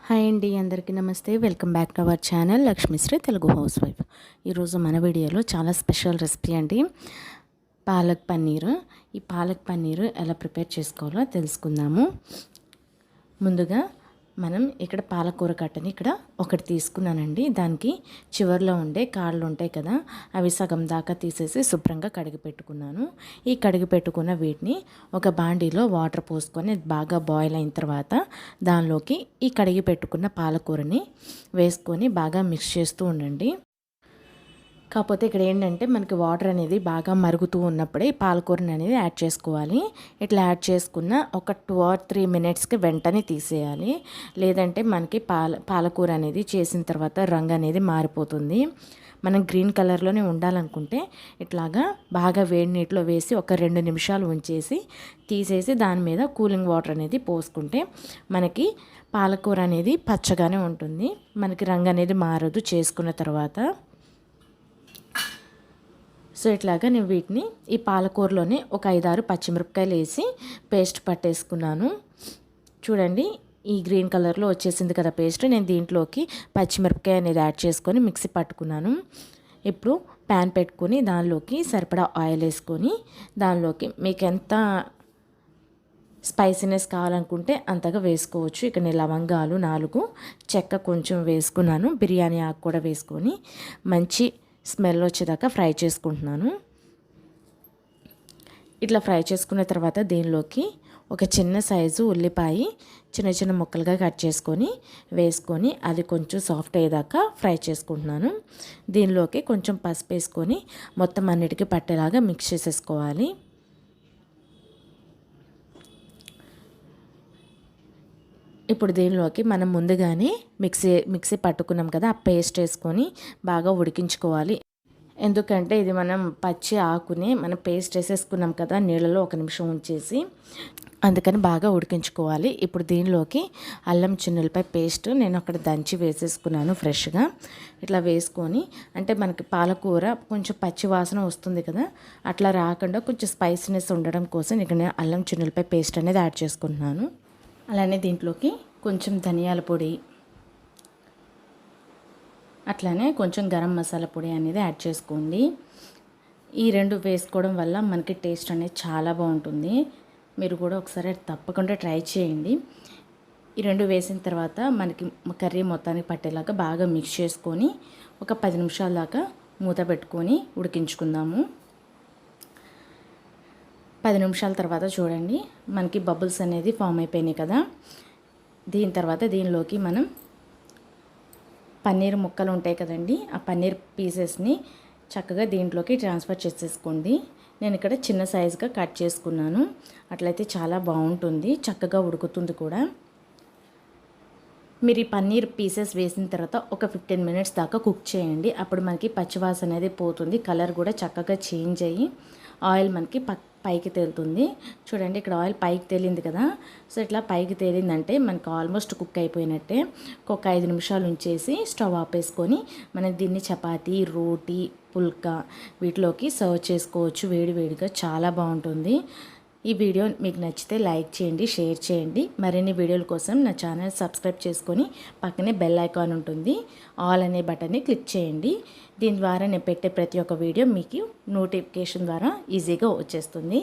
Hi అండి, అందరికీ నమస్తే. Welcome back to our channel Lakshmisri Telugu house wife. ఈరోజు మన వీడియోలో చాలా స్పెషల్ రెసిపీ అండి, పాలక్ పన్నీర్. ఈ పాలక్ పన్నీర్ ఎలా ప్రిపేర్ చేసుకోవాలో తెలుసుకుందాము. ముందుగా మనం ఇక్కడ పాలకూర కట్టని ఇక్కడ ఒకటి తీసుకున్నానండి. దానికి చివర్లో ఉండే కాళ్ళు ఉంటాయి కదా, అవి సగం దాకా తీసేసి శుభ్రంగా కడిగి పెట్టుకున్నాను. ఈ కడిగి పెట్టుకున్న వీటిని ఒక బాండీలో వాటర్ పోసుకొని బాగా బాయిల్ అయిన తర్వాత దానిలోకి ఈ కడిగి పెట్టుకున్న పాలకూరని వేసుకొని బాగా మిక్స్ చేస్తూ ఉండండి. కాకపోతే ఇక్కడ ఏంటంటే మనకి వాటర్ అనేది బాగా మరుగుతూ ఉన్నప్పుడే పాలకూరని అనేది యాడ్ చేసుకోవాలి. ఇట్లా యాడ్ చేసుకున్న ఒక 2 or 3 మినిట్స్కి వెంటనే తీసేయాలి. లేదంటే మనకి పాలకూర అనేది చేసిన తర్వాత రంగు అనేది మారిపోతుంది. మనం గ్రీన్ కలర్లోనే ఉండాలనుకుంటే ఇట్లాగా బాగా వేడి నీటిలో వేసి ఒక 2 నిమిషాలు ఉంచేసి తీసేసి దాని మీద కూలింగ్ వాటర్ అనేది పోసుకుంటే మనకి పాలకూర అనేది పచ్చగానే ఉంటుంది. మనకి రంగు అనేది మారదు చేసుకున్న తర్వాత. సో ఇట్లాగా నేను వీటిని ఈ పాలకూరలోనే ఒక 5-6 పచ్చిమిరపకాయలు వేసి పేస్ట్ పట్టేసుకున్నాను. చూడండి, ఈ గ్రీన్ కలర్లో వచ్చేసింది కదా పేస్ట్. నేను దీంట్లోకి పచ్చిమిరపకాయ అనేది యాడ్ చేసుకొని మిక్సీ పట్టుకున్నాను. ఇప్పుడు ప్యాన్ పెట్టుకొని దానిలోకి సరిపడా ఆయిల్ వేసుకొని దానిలోకి మీకు ఎంత స్పైసీనెస్ కావాలనుకుంటే అంతగా వేసుకోవచ్చు. ఇక్కడ నేను లవంగాలు 4, చెక్క కొంచెం వేసుకున్నాను. బిర్యానీ ఆకు కూడా వేసుకొని మంచి స్మెల్ వచ్చేదాకా ఫ్రై చేసుకుంటున్నాను. ఇట్లా ఫ్రై చేసుకున్న తర్వాత దీనిలోకి ఒక చిన్న సైజు ఉల్లిపాయ చిన్న చిన్న ముక్కలుగా కట్ చేసుకొని వేసుకొని అది కొంచెం సాఫ్ట్ అయ్యేదాకా ఫ్రై చేసుకుంటున్నాను. దీనిలోకి కొంచెం పసుపు వేసుకొని మొత్తం అన్నిటికీ పట్టేలాగా మిక్స్ చేసేసుకోవాలి. ఇప్పుడు దీనిలోకి మనం ముందుగానే మిక్సీ పట్టుకున్నాం కదా, ఆ పేస్ట్ వేసుకొని బాగా ఉడికించుకోవాలి. ఎందుకంటే ఇది మనం పచ్చి ఆకుని మనం పేస్ట్ వేసేసుకున్నాం కదా నీళ్ళలో 1 నిమిషం ఉంచేసి, అందుకని బాగా ఉడికించుకోవాలి. ఇప్పుడు దీనిలోకి అల్లం చిన్నులపై పేస్ట్ నేను అక్కడ దంచి వేసేసుకున్నాను ఫ్రెష్గా. ఇట్లా వేసుకొని అంటే మనకి పాలకూర కొంచెం పచ్చి వాసన వస్తుంది కదా, అట్లా రాకుండా కొంచెం స్పైసీనెస్ ఉండడం కోసం ఇక్కడ నేను అల్లం చిన్నులపై పేస్ట్ అనేది యాడ్ చేసుకుంటున్నాను. అలానే దీంట్లోకి కొంచెం ధనియాల పొడి, అట్లానే కొంచెం గరం మసాలా పొడి అనేది యాడ్ చేసుకోండి. ఈ 2 వేసుకోవడం వల్ల మనకి టేస్ట్ అనేది చాలా బాగుంటుంది. మీరు కూడా ఒకసారి తప్పకుండా ట్రై చేయండి. ఈ 2 వేసిన తర్వాత మనకి కర్రీ మొత్తానికి పట్టేలాగా బాగా మిక్స్ చేసుకొని ఒక 10 నిమిషాల దాకా మూత పెట్టుకొని ఉడికించుకుందాము. 10 నిమిషాల తర్వాత చూడండి మనకి బబుల్స్ అనేది ఫామ్ అయిపోయినాయి కదా. దీని తర్వాత దీనిలోకి మనం పన్నీర్ ముక్కలు ఉంటాయి కదండి, ఆ పన్నీర్ పీసెస్ని చక్కగా దీంట్లోకి ట్రాన్స్ఫర్ చేసేసుకోండి. నేను ఇక్కడ చిన్న సైజుగా కట్ చేసుకున్నాను. అట్లయితే చాలా బాగుంటుంది, చక్కగా ఉడుకుతుంది కూడా. మీరు ఈ పన్నీర్ పీసెస్ వేసిన తర్వాత ఒక 15 మినిట్స్ దాకా కుక్ చేయండి. అప్పుడు మనకి పచ్చివాసన అనేది పోతుంది, కలర్ కూడా చక్కగా చేంజ్ అయ్యి ఆయిల్ మనకి పైకి తేలుతుంది. చూడండి, ఇక్కడ ఆయిల్ పైకి తేలింది కదా. సో ఇట్లా పైకి తేలిందంటే మనకు ఆల్మోస్ట్ కుక్ అయిపోయినట్టే. ఒక 5 నిమిషాలు ఉంచేసి స్టవ్ ఆపేసుకొని మనం దీన్ని చపాతీ, రోటీ, పుల్కా వీటిలోకి సర్వ్ చేసుకోవచ్చు. వేడివేడిగా చాలా బాగుంటుంది. ఈ వీడియో మీకు నచ్చితే లైక్ చేయండి, షేర్ చేయండి. మరిన్ని వీడియోల కోసం నా ఛానల్ సబ్స్క్రైబ్ చేసుకొని పక్కనే బెల్ ఐకాన్ ఉంటుంది, ఆల్ అనే బటన్ని క్లిక్ చేయండి. దీని ద్వారా నేను పెట్టే ప్రతి ఒక్క వీడియో మీకు నోటిఫికేషన్ ద్వారా ఈజీగా వచ్చేస్తుంది.